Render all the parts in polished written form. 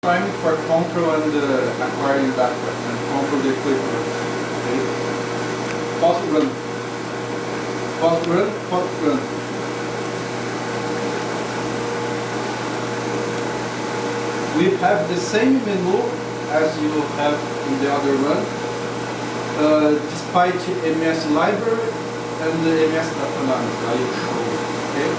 Time for control and acquiring data and control the equipment. Okay. Pause run. Pause run. Pause run. We have the same menu as you have in the other run, despite MS library and the MS data analysis I will show you. Okay.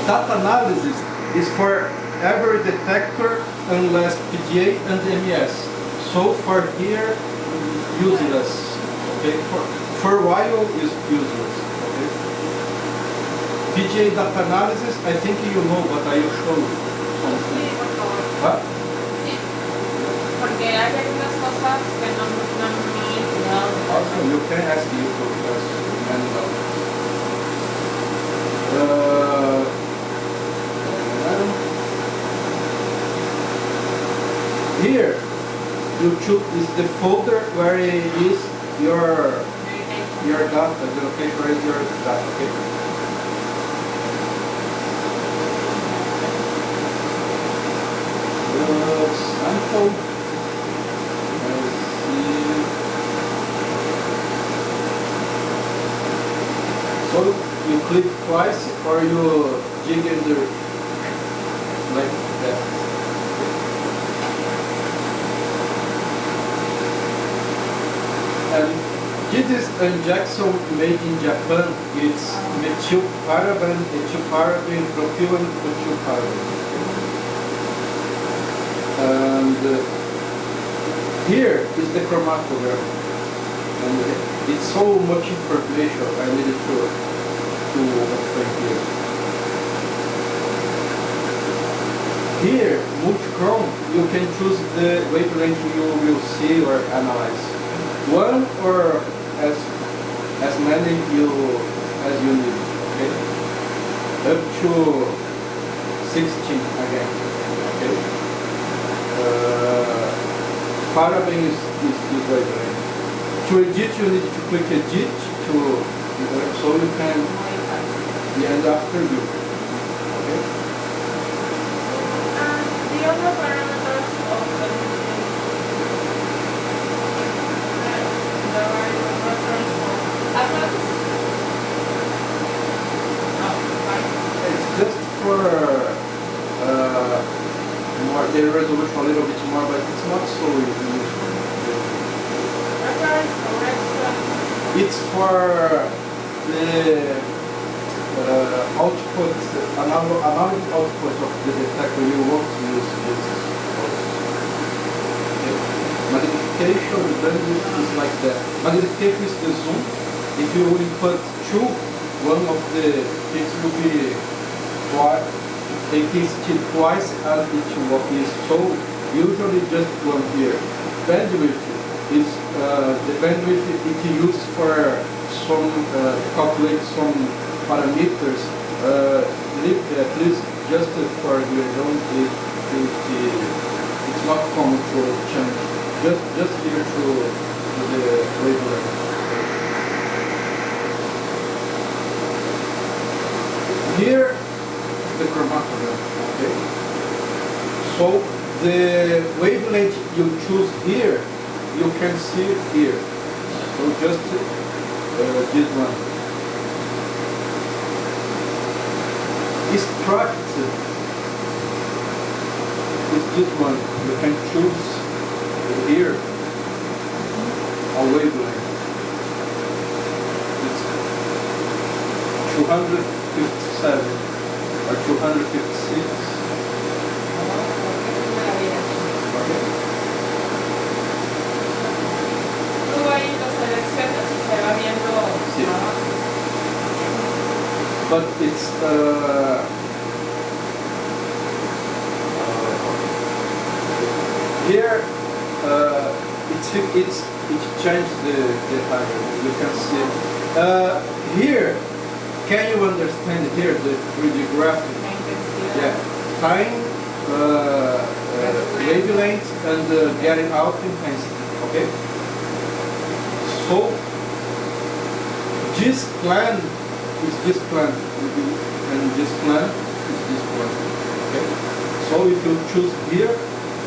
Data analysis is for every detector unless PGA and MES. So for here, useless. Okay. For a while is useless. Okay. PGA data analysis, I think you know, but I will show you something. ¿Ah? Sí, porque hay algunas cosas que no me he enseñado. Also, you can ask you for this manual. Here, you choose is the folder where is your data. The location where is your data. Okay. Sample. Let's see. So you click twice or you jig in the like that. And this injection made in Japan. It's methylparaben, ethylparaben, propyl, and butylparaben. And here is the chromatograph, and it's so much information I needed to explain here. Here, multi-chrome, you can choose the wavelength you will see or analyze. One or as many as you need. Okay, up to 16 again. Okay. Paraben is this wavelength. To edit, you need to click edit so you can end after you. Okay. The other parameters of the reference it's just for more the resolution a little bit more, but it's not so useful. It's for the output, analog output of the detector. You want to use this. Okay. Magnification, the bandwidth is like that. Magnification is the zoom. If you will input two, one of the it will be twice. It is twice as it is. So usually just one here. Bandwidth is the bandwidth it used for some calculate some parameters. At least just for the zone, it's not common to change. Just here to the wavelength. Here the chromatograph. Okay. So the wavelength you choose here, you can see it here. So just this one. Extract is this one. You can choose here a wavelength. It's 257. Or 256. Tú ahí lo seleccionas y se va viendo. Sí. But it's here. It changed the time. You can see here. Can you understand here the 3D graphic? Yeah, time, wavelength, and getting out intensity. Okay. So this plan is this plan, and this plan is this plan. Okay. So if you choose here,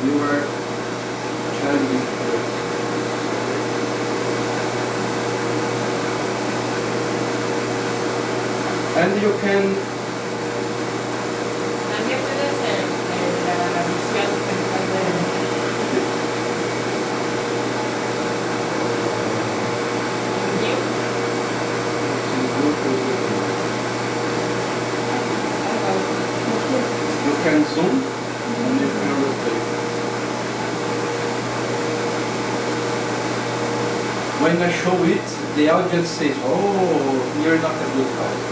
we were challenging here. And you can También puede ser la visión central you can zoom and you can rotate. When I show it, the audience says, "Oh, you're not a good audience."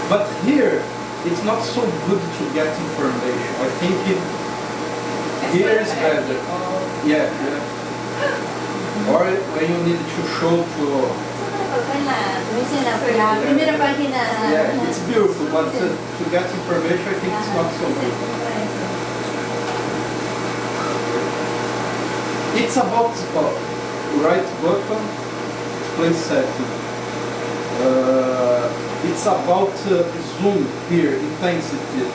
But here, it's not so good to get information. I think here is better. Yeah, yeah. Or when you need to show to. Yeah, it's beautiful, but to get information, I think it's not so good. It's about right button, display setting. It's about zoom here, intensity.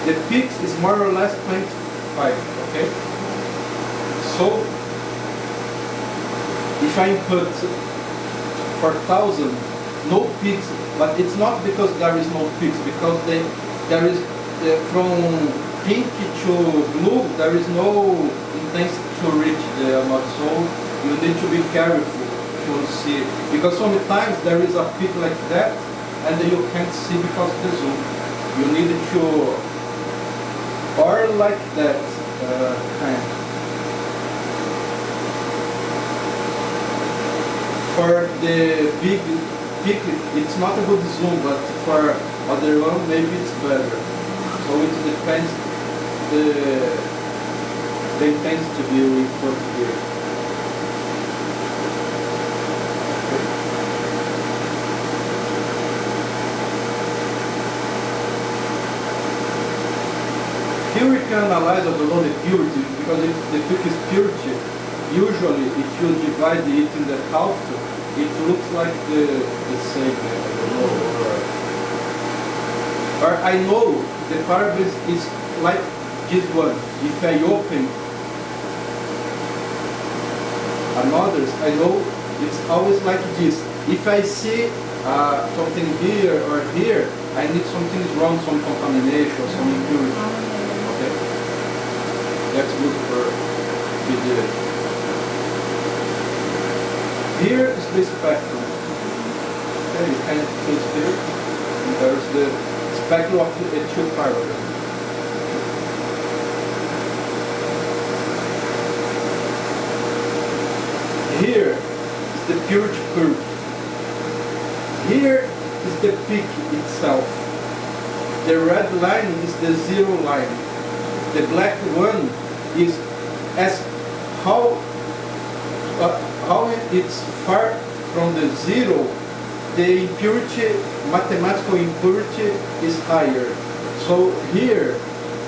The peak is more or less 0.5, okay? So, if I input 4,000, no peaks, but it's not because there is no peaks, because there is, from pink to blue, there is no intensity to reach the amount. So you need to be careful to see, because sometimes there is a peak like that, and you can't see because of the zoom. You need to, or like that, kind. For the big peak, it's not a good zoom, but for other one, maybe it's better. So it depends the intensity we put here. Here we can analyze, I don't know, the purity, because if the peak is purity, usually if you divide it in the half, it looks like the same, I don't know. Or I know the variable is like this one. If I open another, I know it's always like this. If I see something here or here, I need something is wrong, some contamination, some impurity. Okay, that's good for video. Here is the spectrum. Okay, you can choose here, and there's the spectrum of the two parallels. Here is the purity curve. Here is the peak itself. The red line is the zero line. The black one is as how it's far from the zero, the impurity, mathematical impurity is higher. So here,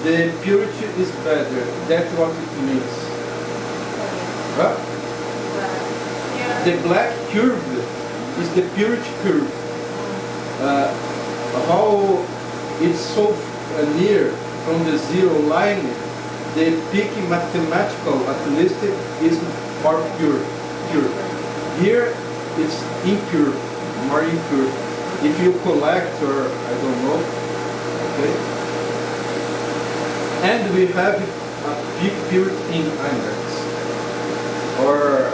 the purity is better. That's what it means. Huh? The black curve is the purity curve. How it's so near from the zero line, the peak mathematical, at least, is more pure. Here, it's impure, more impure. If you collect, or I don't know, okay. And we have a peak purity in index, or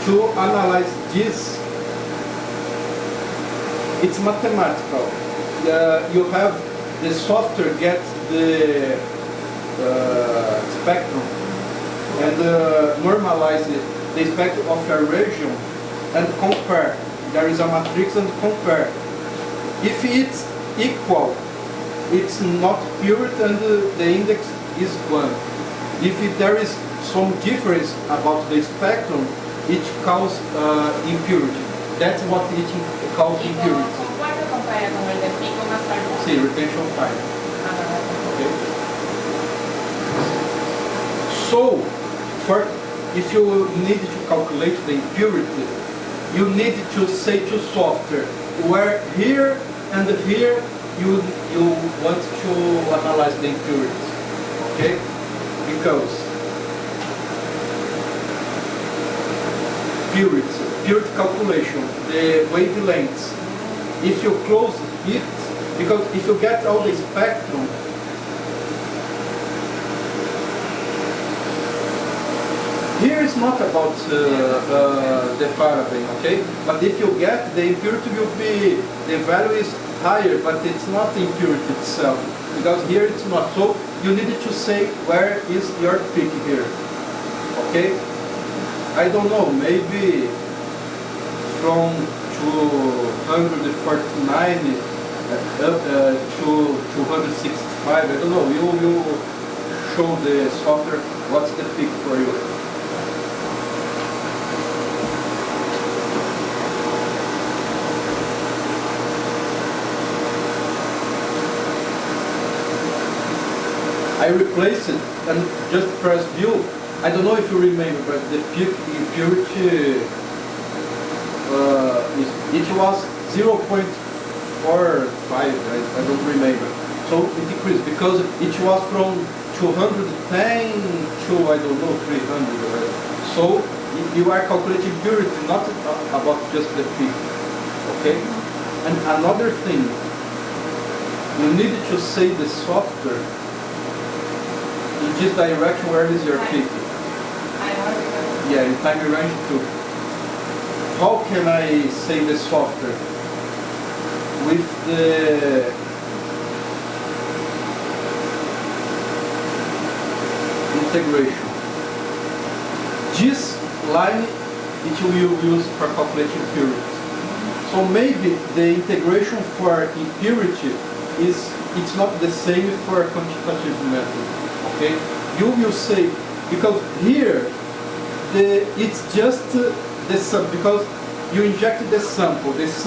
to analyze this, it's mathematical. You have the software get the spectrum and normalize it, the spectrum of a region, and compare. There is a matrix and compare. If it's equal, it's not pure and the index is 1. If there is some difference about the spectrum, it causes impurity. That's what it calls impurity. ¿Cuál se compara con el del pico más alto? Sí, retention time. Okay. So, if you need to calculate the impurity, you need to say to software where here and here you want to analyze the impurity, okay? Because purity calculation, the wavelengths, if you close it, because if you get all the spectrum, here is not about the paraben, okay? But if you get, the impurity will be, the value is higher, but it's not the impurity itself, because here it's not. So you need to say where is your peak here, okay? I don't know, maybe from 249 up to 265, I don't know, you will show the software what's the peak for you. I replaced it and just press view. I don't know if you remember, but the peak impurity, it was 0.45, I don't remember. So it decreased because it was from 210 to, I don't know, 300. So you are calculating purity, not about just the peak, okay? And another thing, you need to say the software in this direction, where is your peak? Yeah, in time range too. How can I say the software? With the integration. This line it will use for calculating purity. So maybe the integration for impurity it's not the same for a quantitative method. Okay, you will say, because here it's just the sample, because you injected the sample is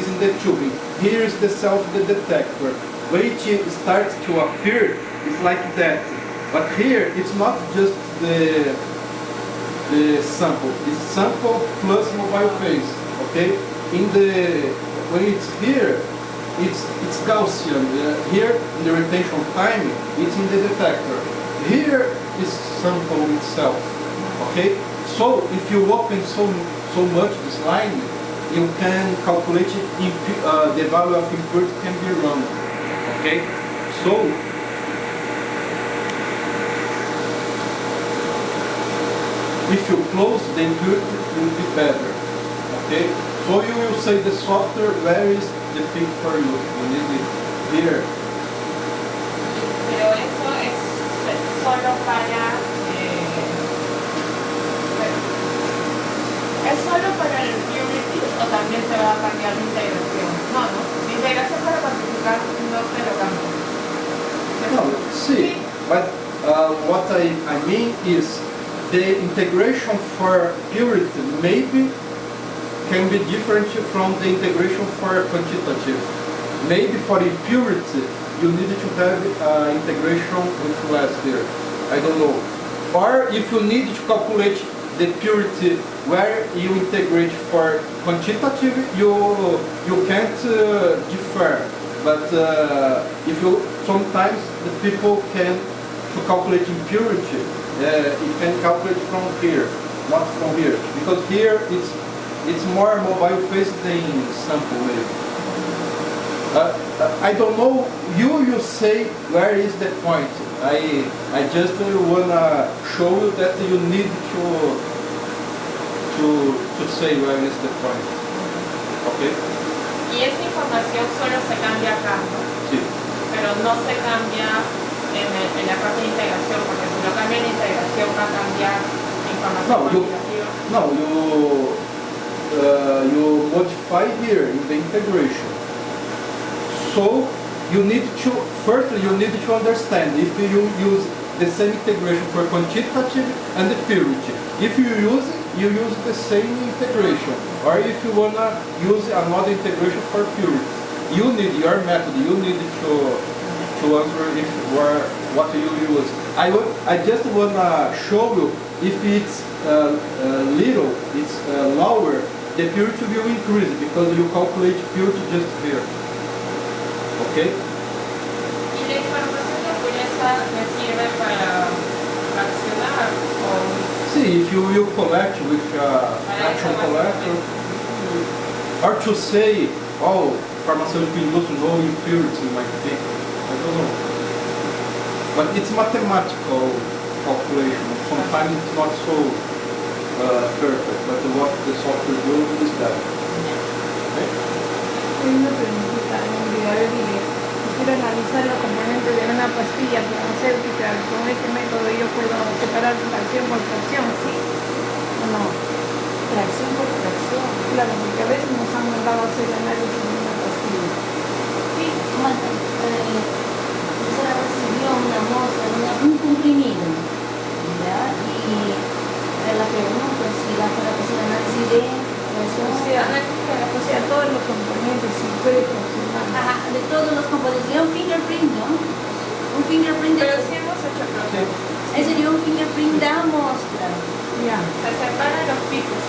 in the tubing. Here is the cell of the detector. When it starts to appear, it's like that. But here it's not just the sample. It's sample plus mobile phase. Okay, when it's here, it's Gaussian. Here in the retention time, it's in the detector. Here is sample itself. Okay, so if you open so much this line, you can calculate it. The value of impurity can be wrong. Okay, so if you close, the impurity will be better. Okay, so you will say the software, where is the peak for you? You need it here. Pero eso es solo para ¿es solo para el purity o también se va a cambiar la integración? No, ¿no? La integración para cuantificar no se lo cambia. No, see, but what I mean is the integration for purity maybe can be different from the integration for quantitative. Maybe for impurity you need to have integration with less here. I don't know. Or if you need to calculate the purity where you integrate for quantitative, you can't differ. But if you sometimes the people can to calculate impurity, you can calculate from here, not from here, because here it's more mobile phase than sample wave. I don't know. You say where is the point. I just wanna show you that you need to say where is the point. Okay. Y esa información solo se cambia acá, ¿no? Sí. Pero no se cambia en la parte de integración, porque si no cambia la integración va a cambiar la información cuantitativa. No, you modify here in the integration. So you need to understand if you use the same integration for quantitative and the purity. If you use the same integration, or if you wanna use another integration for purity, you need your method. You need to answer what you use. I just wanna show you if it's little, it's lower, the purity will increase because you calculate purity just here. Okay? ¿Y la información de pureza me sirve para fraccionar o See, if you will collect with action collector, or to say, oh, pharmaceutical industry no impurity might be, I don't know. But it's mathematical calculation. Sometimes it's not so perfect, but what the software does is that. Okay? Una preguntita, en el video de video. Quiero analizar los componentes de una pastilla farmacéutica. Con este método yo puedo separar fracción por fracción, ¿sí? ¿O no? Fracción por fracción. Claro, porque a veces nos han mandado a hacer análisis de una pastilla. Sí, Marta, usted recibió una muestra, un comprimido, ¿verdad? Y la pregunta si da para hacer análisis de fracción. O sea, todos los componentes se puede fraccionar. Ajá, de todos los componentes. Sería un fingerprint, ¿no? Un fingerprint pero de... si hemos hecho procesos? Ese sería un fingerprint de la muestra. Ya. Se separan los picos.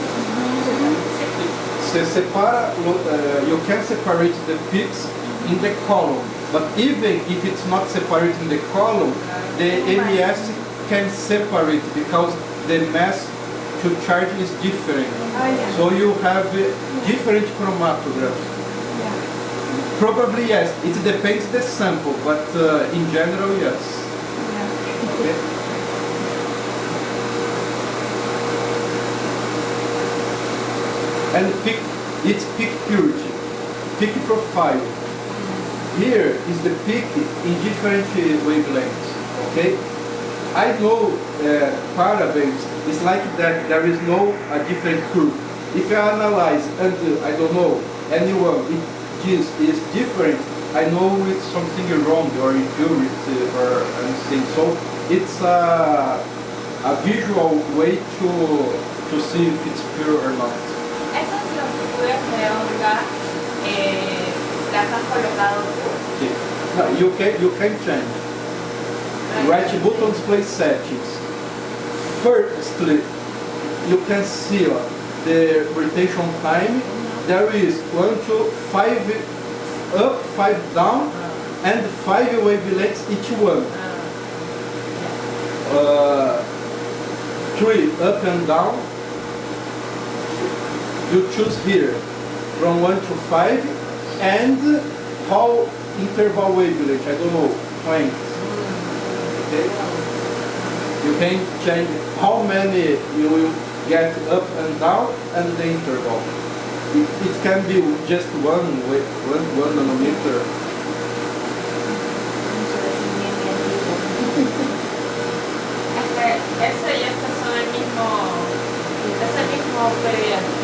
Se separa, you can separate the peaks in the column, but even if it's not separated in the column, the MES can separate because the mass to charge is different. So you have different chromatograms. Ya. Probably yes, it depends the sample, but in general yes. Ya. Okay. And it's peak purity, peak profile. Here is the peak in different wavelengths. Okay, I know parabens. It's like that. There is no different curve. If I analyze and I don't know anyone, it is different. I know it's something wrong or impurity or anything. So it's a visual way to see if it's pure or not. Esas longitudes de onda las has colocado tú. Okay. No, you can change. Right buttons, place settings. Firstly, you can see the rotation time. There is 1 to 5 up, 5 down, and 5 wavelengths each one. 3 up and down. You choose here from 1 to 5 and how interval wavelength, I don't know, 20. Okay? You can change how many you will get up and down and the interval. It can be just one nanometer. Ese y este son el mismo pediatra.